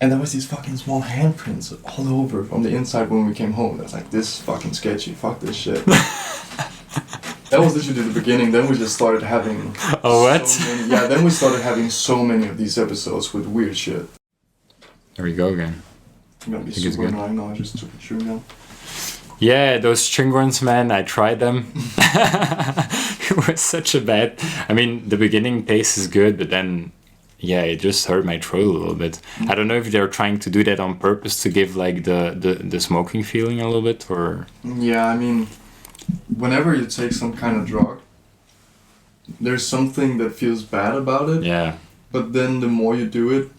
And there was these fucking small handprints all over from the inside when we came home. I was like, this is fucking sketchy, fuck this shit. That was literally the beginning. Then we just started having then we started having so many of these episodes with weird shit. There we go again. I'm gonna be super annoying now, I just took a chewing gum. Yeah, those stringhorns, man, I tried them. It was such a bad... I mean, the beginning taste is good, but then, yeah, it just hurt my throat a little bit. I don't know if they're trying to do that on purpose to give, like, the smoking feeling a little bit, or... Yeah, I mean, whenever you take some kind of drug, there's something that feels bad about it. Yeah. But then the more you do it,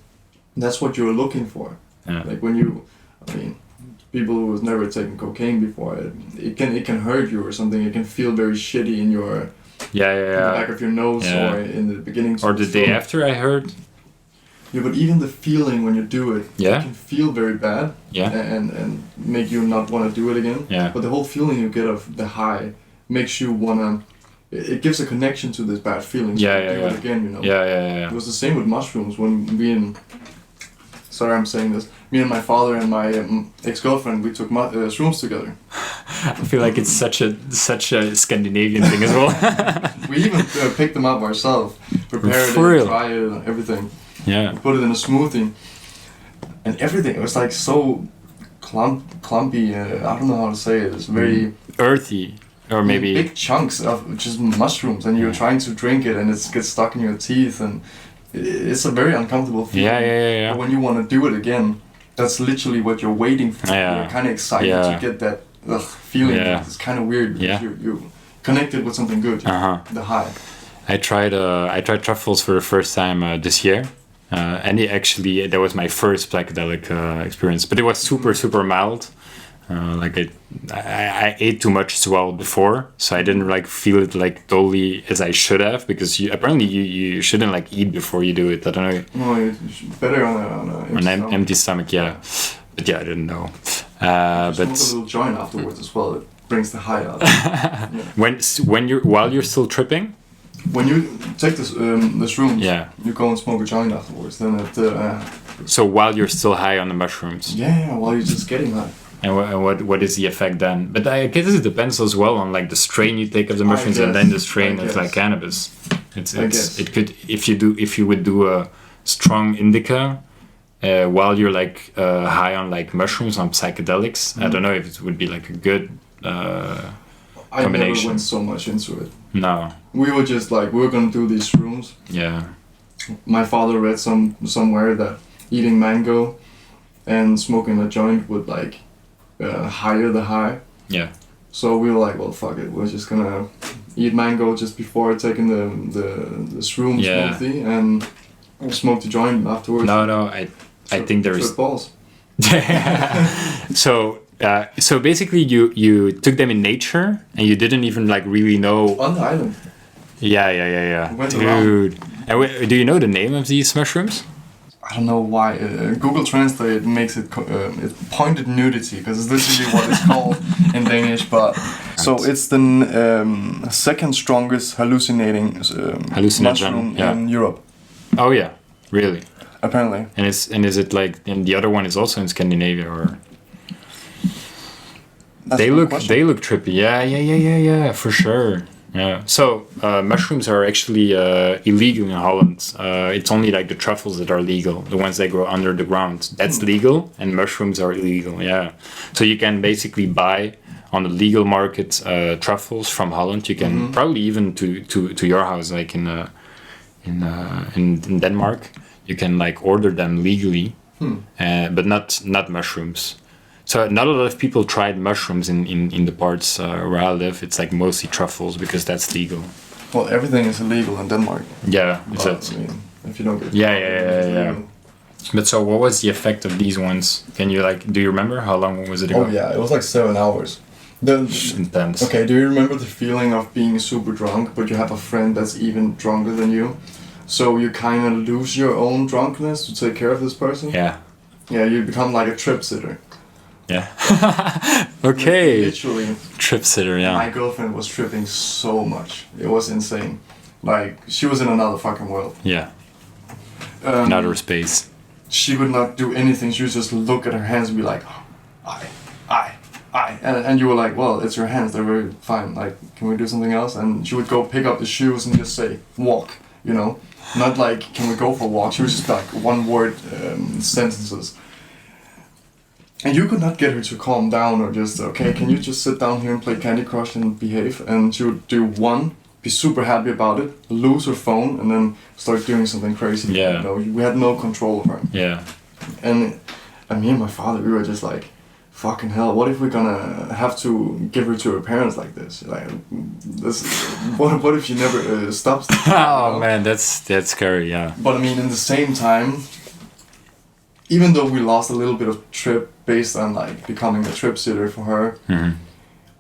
that's what you're looking for. Yeah. Like when you... I mean... People who have never taken cocaine before, it can hurt you or something. It can feel very shitty in your in the back of your nose or in the beginning. Or the day after, I heard. Yeah, but even the feeling when you do it, it can feel very bad. Yeah. And make you not want to do it again. Yeah. But the whole feeling you get of the high makes you wanna. It gives a connection to this bad feeling. So you do it again, you know. Yeah. It was the same with mushrooms when we and. Sorry, I'm saying this. Me and my father and my ex-girlfriend, we took shrooms together. I feel like it's such a Scandinavian thing as well. We even picked them up ourselves, prepared it, tried it, and everything. Yeah. We put it in a smoothie, and everything. It was like so clumpy. I don't know how to say it. It's very earthy, or maybe big chunks of just mushrooms, and you're trying to drink it, and it gets stuck in your teeth, and it's a very uncomfortable feeling. Yeah. But when you want to do it again, that's literally what you're waiting for. Yeah. You're kind of excited to get that feeling. Yeah. It's kind of weird because you connected with something good. The high. I tried truffles for the first time this year, and that was my first psychedelic experience. But it was super mild. I ate too much as well before, so I didn't like feel it like totally as I should have, because apparently you shouldn't like eat before you do it. I don't know. No, it's better on an empty stomach. Yeah, but yeah, I didn't know. But smoke a little joint afterwards as well. It brings the high out. While you're still tripping. When you take the shrooms, you go and smoke a joint afterwards. Then So while you're still high on the mushrooms. Yeah, while you're just getting high. And what is the effect then? But I guess it depends as well on like the strain you take of the mushrooms and then the strain of like cannabis. It could if you would do a strong indica while you're like high on like mushrooms on psychedelics. I don't know if it would be like a good combination. I never went so much into it. No. We were just like, we were gonna do these shrooms. Yeah. My father read somewhere that eating mango and smoking a joint would like higher the high. Yeah. So we were like, well, fuck it. We're just gonna eat mango just before taking the shroom smoothie and smoke the joint afterwards. No. I think there is balls. So basically you took them in nature and you didn't even like really know on the island. Yeah. Dude. And do you know the name of these mushrooms? I don't know why. Google Translate makes it it's pointed nudity, because it's literally what it's called in Danish. But so it's the second strongest hallucinating mushroom in Europe. Oh yeah, really? Apparently. And is it like? And the other one is also in Scandinavia, or? They look trippy. Yeah, for sure. Yeah. So mushrooms are actually illegal in Holland. It's only like the truffles that are legal, the ones that grow under the ground. That's legal, and mushrooms are illegal. Yeah. So you can basically buy on the legal market truffles from Holland. You can probably even to your house, like in Denmark, you can like order them legally, but not mushrooms. So not a lot of people tried mushrooms in the parts where I live. It's like mostly truffles because that's legal. Well, everything is illegal in Denmark. Yeah, but, I mean, if you don't get yeah. But so what was the effect of these ones? Can you do you remember how long was it ago? Oh yeah, it was like 7 hours. Intense. Okay, do you remember the feeling of being super drunk, but you have a friend that's even drunker than you? So you kind of lose your own drunkenness to take care of this person? Yeah. Yeah, you become like a trip sitter. Yeah. Okay. Literally. Trip sitter, yeah. My girlfriend was tripping so much. It was insane. Like, she was in another fucking world. Yeah. In outer space. she would not do anything. She would just look at her hands and be like, I. And you were like, well, it's your hands, they're very fine. Like, can we do something else? And she would go pick up the shoes and just say, walk, you know? Not like, can we go for a walk? She was just like one word sentences. And you could not get her to calm down or just, okay, can you just sit down here and play Candy Crush and behave? And she would do one, be super happy about it, lose her phone, and then start doing something crazy. Yeah. You know, we had no control of her. Yeah. And me and my father, we were just like, fucking hell, what if we're gonna have to give her to her parents like this? Like, what if she never stops? Oh, you know? Man, that's scary, yeah. But I mean, in the same time, even though we lost a little bit of trip based on like becoming a trip sitter for her,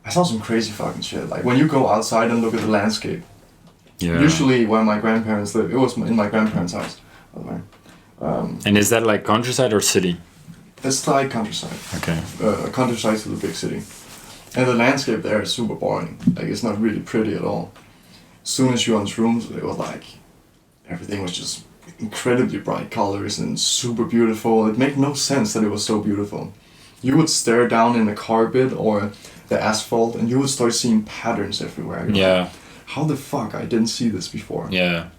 I saw some crazy fucking shit. Like when you go outside and look at the landscape, usually where my grandparents live, it was in my grandparents' house, by the way. And is that like countryside or city? It's like countryside. Okay. Countryside to the big city. And the landscape there is super boring. Like, it's not really pretty at all. As soon as you enter rooms, it was like, everything was just incredibly bright colors and super beautiful. It made no sense that it was so beautiful. You would stare down in the carpet or the asphalt and you would start seeing patterns everywhere. You're like, how the fuck? I didn't see this before. Yeah.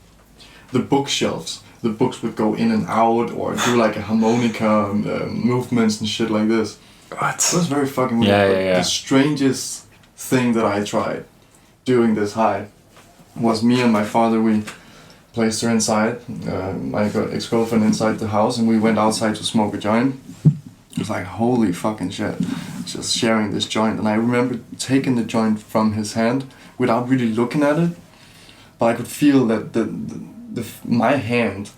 The bookshelves. The books would go in and out or do like a harmonica movements and shit like this. What? It was very fucking weird. Yeah. The strangest thing that I tried doing this high was me and my father, we placed her inside, my ex-girlfriend inside the house, and we went outside to smoke a joint. It was like, holy fucking shit, just sharing this joint. And I remember taking the joint from his hand without really looking at it, but I could feel that my hand,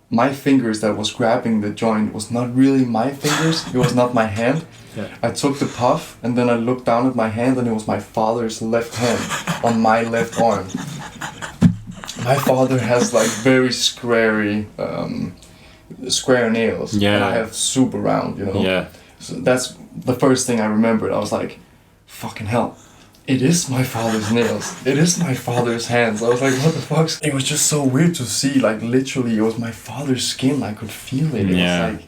my fingers that was grabbing the joint was not really my fingers, it was not my hand. Yeah. I took the puff and then I looked down at my hand and it was my father's left hand on my left arm. My father has like very square nails, and I have super round, you know. Yeah. So that's the first thing I remembered. I was like, fucking hell. It is my father's nails. It is my father's hands. I was like, what the fuck? It was just so weird to see, like, literally, it was my father's skin. I could feel it. It was like,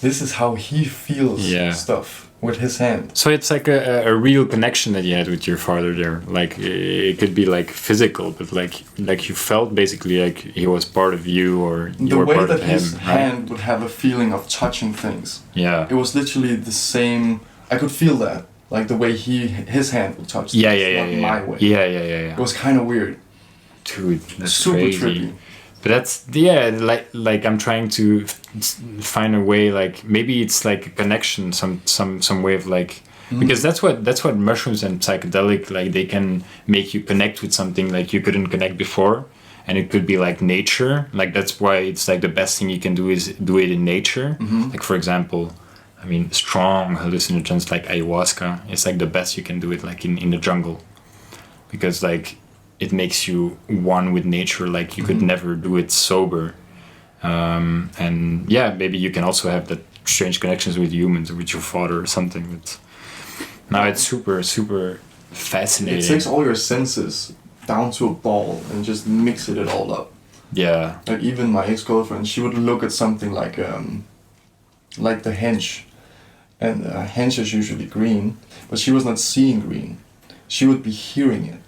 this is how he feels stuff with his hand. So it's like a real connection that you had with your father there. Like, it could be, like, physical, but, like you felt basically like he was part of you or you were part of him. The way that his hand would have a feeling of touching things. Yeah. It was literally the same. I could feel that. Like the way his hand would touch things, not my way. Yeah. It was kind of weird. Dude, that's super crazy. Trippy. But that's like I'm trying to find a way, like maybe it's like a connection, some way of like, because that's what mushrooms and psychedelic, like they can make you connect with something like you couldn't connect before, and it could be like nature. Like that's why it's like the best thing you can do is do it in nature. Like for example, I mean, strong hallucinogens like ayahuasca, it's like the best you can do it like in the jungle, because like it makes you one with nature, like you could never do it sober. And yeah, maybe you can also have that strange connections with humans or with your father or something. But now it's super, super fascinating. It takes all your senses down to a ball and just mixes it all up. Yeah. Like even my ex-girlfriend, she would look at something like the hench. And hench is usually green, but she was not seeing green. She would be hearing it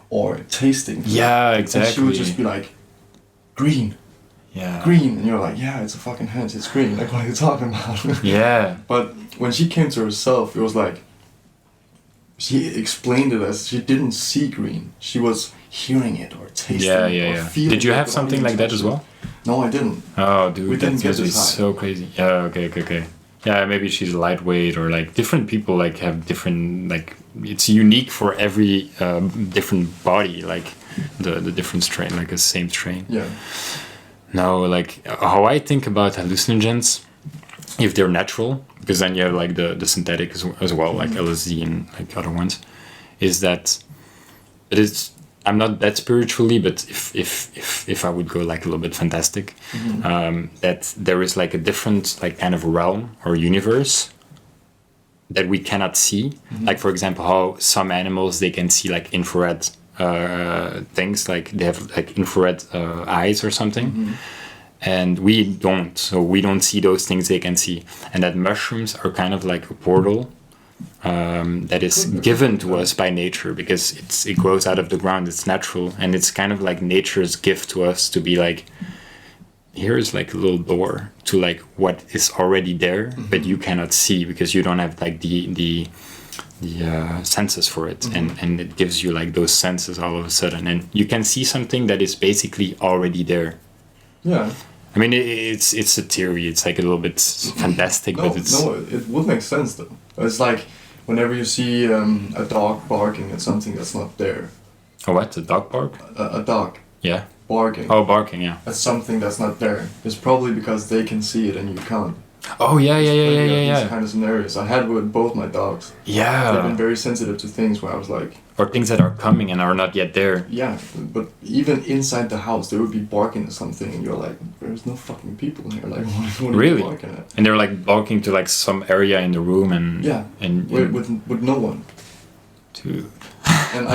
or tasting. Yeah, exactly. And she would just be like, green. Yeah. Green. And you're like, yeah, it's a fucking hench, it's green. Like, what are you talking about? Yeah. But when she came to herself, it was like, she explained it as she didn't see green. She was hearing it or tasting it or feeling it. Did you have something like that as well? No, I didn't. Oh, dude, we didn't get this high. So crazy. Yeah, okay. Yeah, maybe she's lightweight or like different people like have different, like it's unique for every different body, like the different strain, like a same strain. Yeah. No, like how I think about hallucinogens, if they're natural, because then you have like the synthetic as well, like LSD and like other ones, is that it is. I'm not that spiritually, but if I would go like a little bit fantastic, that there is like a different like kind of realm or universe that we cannot see. Like for example, how some animals, they can see like infrared things, like they have like infrared eyes or something. and we don't. So we don't see those things they can see, and that mushrooms are kind of like a portal that is given to us by nature, because it grows out of the ground. It's natural, and it's kind of like nature's gift to us, to be like, here's like a little door to like what is already there, but you cannot see because you don't have like the senses for it, and it gives you like those senses all of a sudden, and you can see something that is basically already there. Yeah. I mean, it's a theory. It's like a little bit fantastic, but it's... No, it would make sense though. It's like whenever you see a dog barking at something that's not there. Oh, what? A dog bark? A dog. Yeah. Barking. Oh, barking, yeah. At something that's not there. It's probably because they can see it and you can't. Oh, yeah. These kind of scenarios. I had with both my dogs. Yeah. They've been very sensitive to things where I was like... Or things that are coming and are not yet there. Yeah, but even inside the house, they would be barking at something, and you're like, "There's no fucking people here." Like, what are Really? you barking at? And they're like barking to like some area in the room, and with no one. Dude. And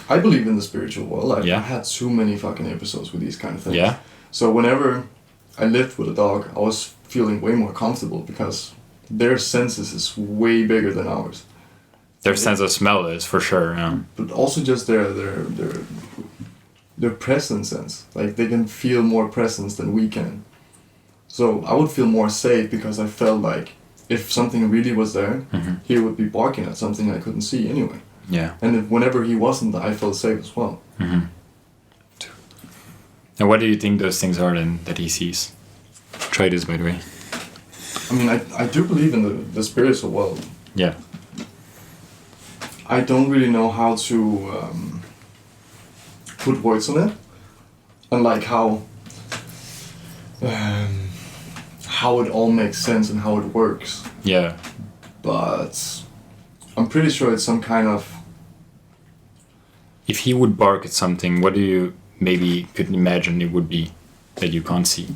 I believe in the spiritual world. Yeah. I've had too many fucking episodes with these kind of things. Yeah. So whenever I lived with a dog, I was feeling way more comfortable because their senses is way bigger than ours. Their sense of smell is for sure, yeah. But also just their presence sense. Like they can feel more presence than we can. So I would feel more safe because I felt like if something really was there, he would be barking at something I couldn't see anyway. Yeah. And whenever he wasn't, I felt safe as well. Mm-hmm. And what do you think those things are then that he sees? Try this, by the way. I mean, I do believe in the spiritual world. Yeah. I don't really know how to put words on it, and like how it all makes sense and how it works. Yeah. But I'm pretty sure it's some kind of... If he would bark at something, what do you maybe could imagine it would be that you can't see?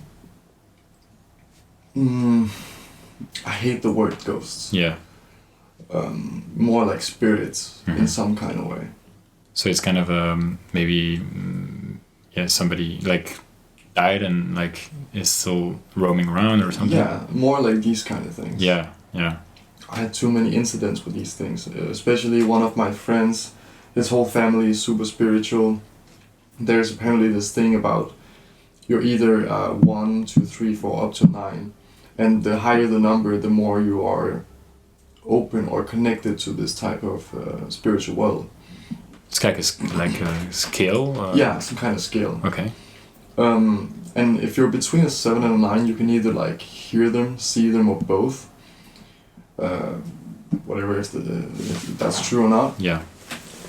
I hate the word ghosts. Yeah. More like spirits in some kind of way. So it's kind of maybe somebody like died and like is still roaming around or something. Yeah, more like these kind of things. Yeah. I had too many incidents with these things, especially one of my friends. His whole family is super spiritual. There's apparently this thing about you're either 1, 2, 3, 4 up to 9, and the higher the number, the more you are open or connected to this type of spiritual world. It's like a scale? Yeah, some kind of scale. Okay. And if you're between a 7 and a 9, you can either like hear them, see them, or both. Whatever is if that's true or not. Yeah.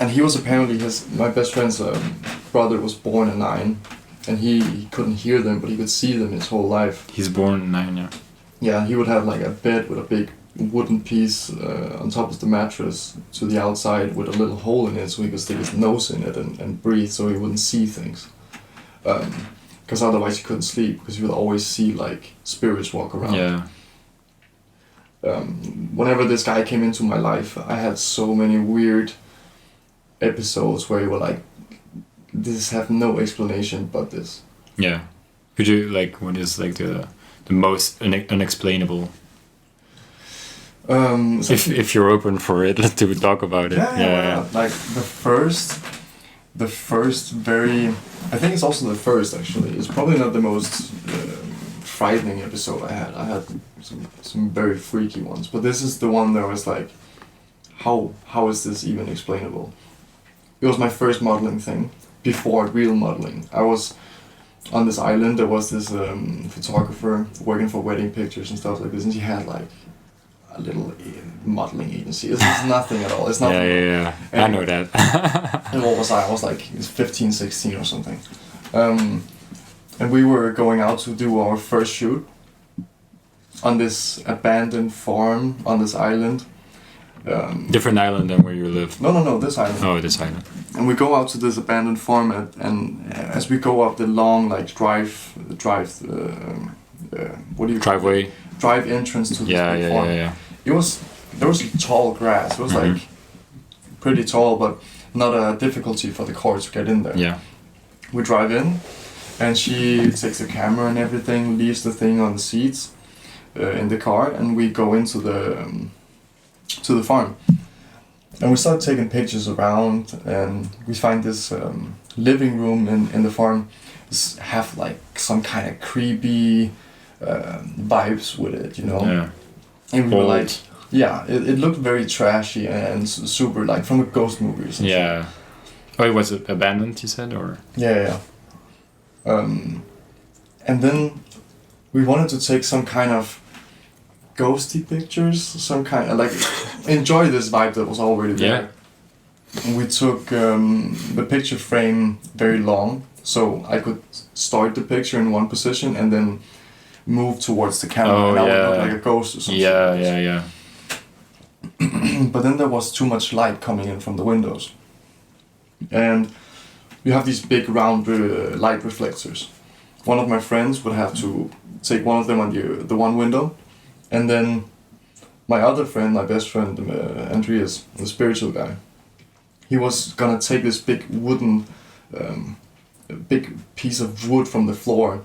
And he was apparently my best friend's brother was born at 9, and he couldn't hear them, but he could see them his whole life. He's born 9, yeah. Yeah, he would have like a bed with a big wooden piece on top of the mattress to the outside with a little hole in it so he could stick his nose in it and breathe so he wouldn't see things. Because otherwise he couldn't sleep because he would always see like spirits walk around. Yeah. Whenever this guy came into my life, I had so many weird episodes where you were like, this have no explanation but this. Yeah. Could you like, what is like the most unexplainable? If you're open for it, to talk about it. Yeah. Like the first very, I think it's also the first actually. It's probably not the most frightening episode I had. I had some very freaky ones, but this is the one that was like, how is this even explainable? It was my first modeling thing before real modeling. I was on this island. There was this photographer working for wedding pictures and stuff like this, and she had like a little modeling agency. This is nothing at all. It's nothing. Yeah. I know that. And what was I? I was like 15, 16 or something. And we were going out to do our first shoot on this abandoned farm on this island. Different island than where you live. No, this island. Oh, this island. And we go out to this abandoned farm, and as we go up the long like drive. What do you? Driveway. Drive entrance to this farm. Yeah. There was tall grass. It was like pretty tall, but not a difficulty for the car to get in there. Yeah. We drive in, And she takes the camera and everything, leaves the thing on the seats in the car, and we go into the farm. And we start taking pictures around, and we find this living room in the farm have like some kind of creepy vibes with it, you know. Yeah. And we were like, yeah, it looked very trashy and super like from a ghost movie or something. Yeah. Oh, it was abandoned, you said, or? Yeah. And then we wanted to take some kind of ghosty pictures, some kind of like enjoy this vibe that was already there. Yeah. And we took the picture frame very long, so I could start the picture in one position and then move towards the camera, and I would look like a ghost or something. Yeah. But then there was too much light coming in from the windows, and you have these big round light reflectors. One of my friends would have to take one of them on the one window, and then my other friend, my best friend, Andreas, the spiritual guy, he was gonna take this big wooden, big piece of wood from the floor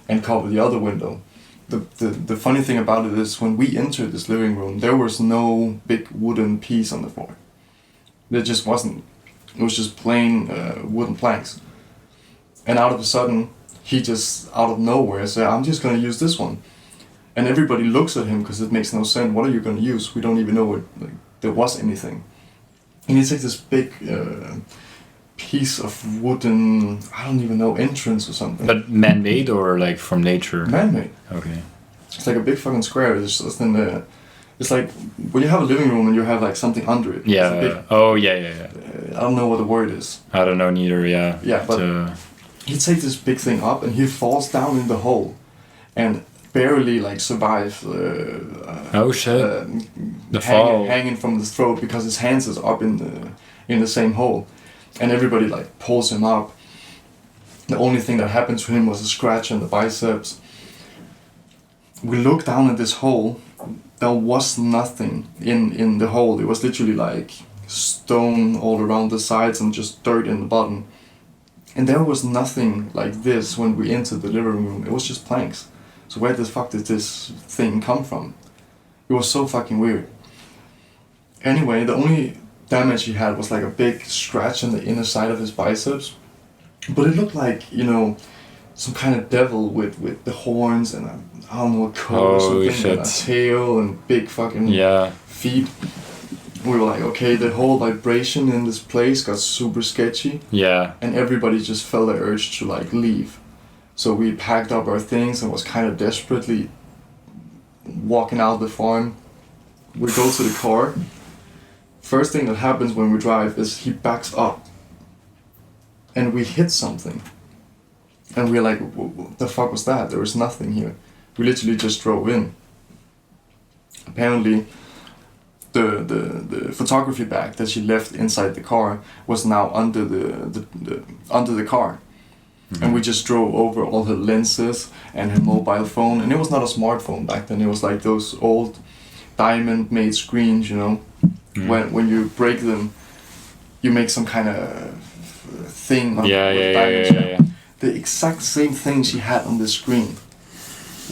and cover the other window. The funny thing about it is when we entered this living room, there was no big wooden piece on the floor. There just wasn't. It was just plain wooden planks. And out of a sudden, he just, out of nowhere, said, I'm just going to use this one. And everybody looks at him because it makes no sense. What are you going to use? We don't even know there was anything. And he takes this big piece of wooden, I don't even know, entrance or something. But man-made or like from nature? Man-made. Okay. It's like a big fucking square. It's like when you have a living room and you have like something under it. Yeah. Big, yeah. I don't know what the word is. I don't know neither. Yeah. Yeah, but he takes this big thing up and he falls down in the hole, and barely like survives. Oh shit! The fall, hanging from the throat because his hands is up in the same hole, and everybody like pulls him up. The only thing that happened to him was a scratch on the biceps. We looked down at this hole. There was nothing in the hole. It was literally like stone all around the sides and just dirt in the bottom. And there was nothing like this when we entered the living room. It was just planks. So where the fuck did this thing come from? It was so fucking weird. Anyway, the only damage he had was like a big scratch on the inner side of his biceps. But it looked like, you know, some kind of devil with the horns and I don't know, a coat or something, and a tail and big fucking feet. We were like, okay, the whole vibration in this place got super sketchy. Yeah. And everybody just felt the urge to like leave. So we packed up our things and was kind of desperately walking out of the farm. We go to the car. First thing that happens when we drive is he backs up. And we hit something. And we're like, what the fuck was that? There was nothing here. We literally just drove in. Apparently, the photography bag that she left inside the car was now under the car. Mm-hmm. And we just drove over all her lenses and her mobile phone. And it was not a smartphone back then. It was like those old diamond-made screens, you know. Mm-hmm. When you break them, you make some kind of thing on diamonds. Yeah. The exact same thing she had on the screen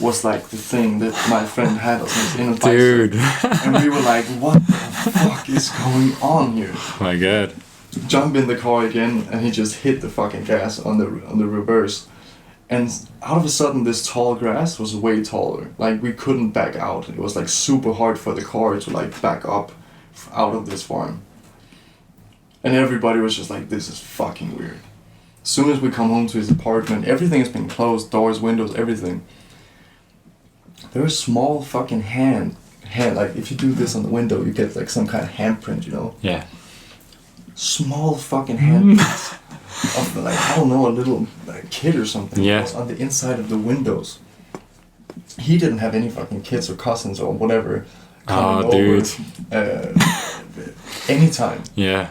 was like the thing that my friend had on his inner bicep. Dude. And we were like, what the fuck is going on here? Oh my god. Jump in the car again, and he just hit the fucking gas on the reverse. And out of a sudden, this tall grass was way taller. Like, we couldn't back out. It was like super hard for the car to like back up out of this farm. And everybody was just like, this is fucking weird. As soon as we come home to his apartment, everything has been closed, doors, windows, everything. There's a small fucking hand, like if you do this on the window, you get like some kind of handprint, you know? Yeah. Small fucking handprints of like, I don't know, a little kid or something. Yeah. Was on the inside of the windows. He didn't have any fucking kids or cousins or whatever coming over anytime. Yeah.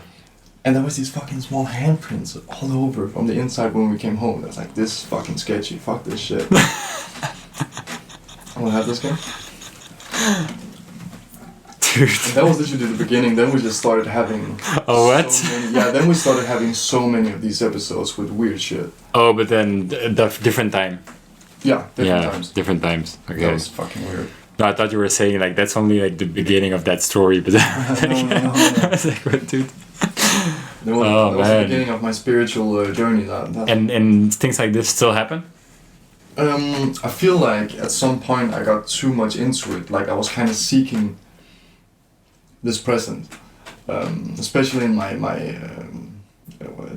And there was these fucking small handprints all over from the inside when we came home. I was like, this is fucking sketchy. Fuck this shit. Want to have this game? dude. And that was literally the beginning. Then we just started having. Oh, what? Then we started having so many of these episodes with weird shit. Oh, but then different time. Yeah, different times. Different times. Okay. That was fucking weird. No, I thought you were saying like that's only like the beginning of that story, but no. I was like, what, dude? That was the beginning of my spiritual journey. And things like this still happen? I feel like at some point I got too much into it. Like I was kind of seeking this present, especially in my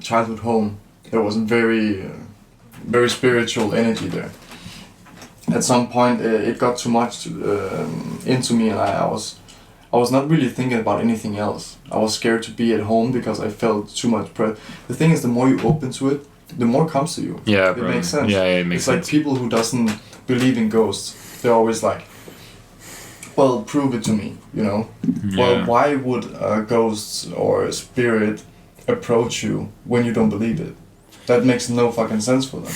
childhood home. There was a very spiritual energy there. At some point, it got too much into me, and I was not really thinking about anything else. I was scared to be at home because I felt too much pressure. The thing is, the more you open to it, the more comes to you. Yeah, it makes sense. Yeah, it makes sense. It's like people who doesn't believe in ghosts. They're always like, well, prove it to me, you know? Yeah. Well, why would a ghost or a spirit approach you when you don't believe it? That makes no fucking sense for them.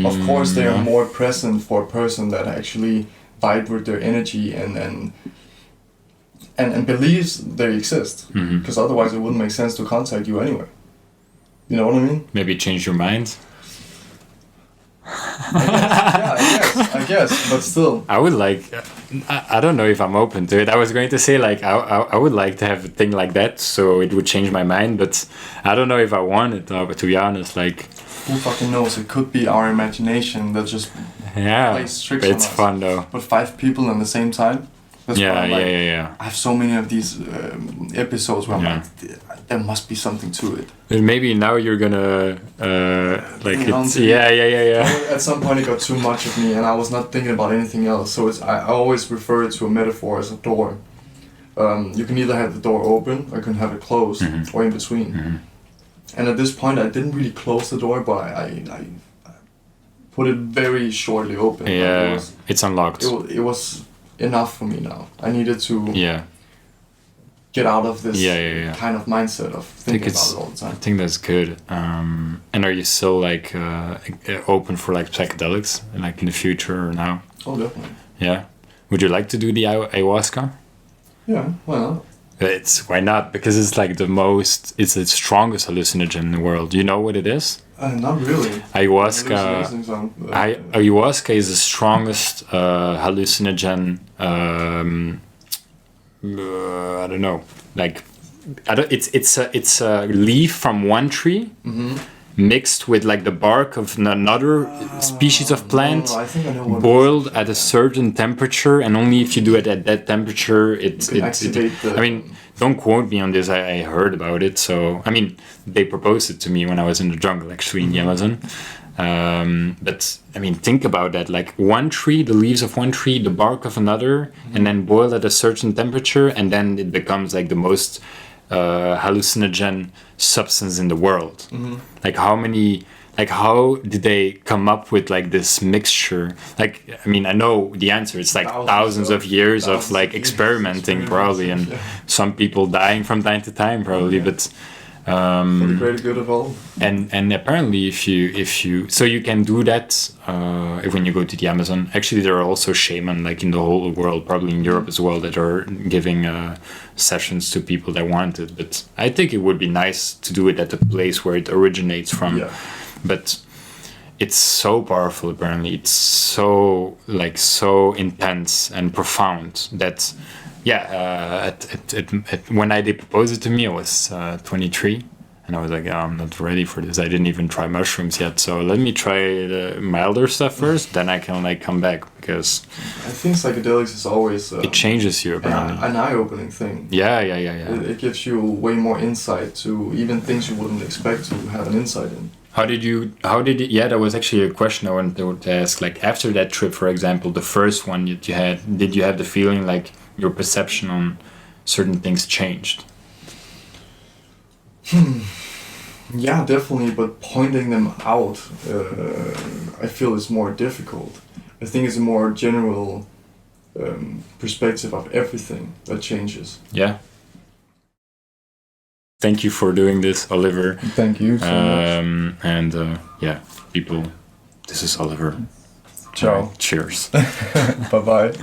Of course, they are more present for a person that actually vibe with their energy and believes they exist. Because otherwise, it wouldn't make sense to contact you anyway. You know what I mean? Maybe change your mind. I guess, but still. I would like. I don't know if I'm open to it. I was going to say like I would like to have a thing like that, so it would change my mind. But I don't know if I want it. But to be honest, like. Who fucking knows? It could be our imagination that just plays tricks on us. It's fun though. But 5 people at the same time. That's yeah. I have so many of these episodes where I'm like, there must be something to it. And maybe now you're gonna At some point it got too much of me, and I was not thinking about anything else. So I always refer to a metaphor as a door. You can either have the door open or you can have it closed, or in between. And at this point I didn't really close the door, but I put it very shortly open. Yeah, it's unlocked. It was enough for me now. I needed to get out of this kind of mindset of thinking about it all the time. I think that's good. And are you still like open for like psychedelics, like in the future or now? Oh, definitely. Yeah. Would you like to do the ayahuasca? Yeah, why not? Why not? Because it's like it's the strongest hallucinogen in the world. Do you know what it is? Not really. Ayahuasca. Ayahuasca is the strongest hallucinogen. I don't know. Like, it's a leaf from one tree mixed with like the bark of another species of plant, I think I know what boiled at a certain temperature, and only if you do it at that temperature, I mean, don't quote me on this. I heard about it. So I mean, they proposed it to me when I was in the jungle, actually in the Amazon. But I mean, think about that. Like one tree, the leaves of one tree, the bark of another, and then boil at a certain temperature, and then it becomes like the most hallucinogen substance in the world. Like how did they come up with like this mixture? Like, I mean, I know the answer. It's like thousands of years of like experimenting probably, and some people dying from time to time probably, but for the greater good of all. And apparently if you so you can do that when you go to the Amazon. Actually, there are also shaman like in the whole world, probably in Europe as well, that are giving sessions to people that want it. But I think it would be nice to do it at the place where it originates from. But it's so powerful. Apparently it's so intense and profound that when they proposed it to me, I was 23, and I was like, I'm not ready for this. I didn't even try mushrooms yet, so let me try the milder stuff first, then I can like come back, because I think psychedelics is always it changes you apparently. An eye-opening thing. Yeah. It gives you way more insight to even things you wouldn't expect to have an insight in. That was actually a question I wanted to ask. Like after that trip, for example, the first one that you had, did you have the feeling like your perception on certain things changed? Yeah, definitely, but pointing them out, I feel is more difficult. I think it's a more general perspective of everything that changes. Yeah. Thank you for doing this, Oliver. Thank you so much. And people, this is Oliver. Ciao. Cheers. Bye-bye.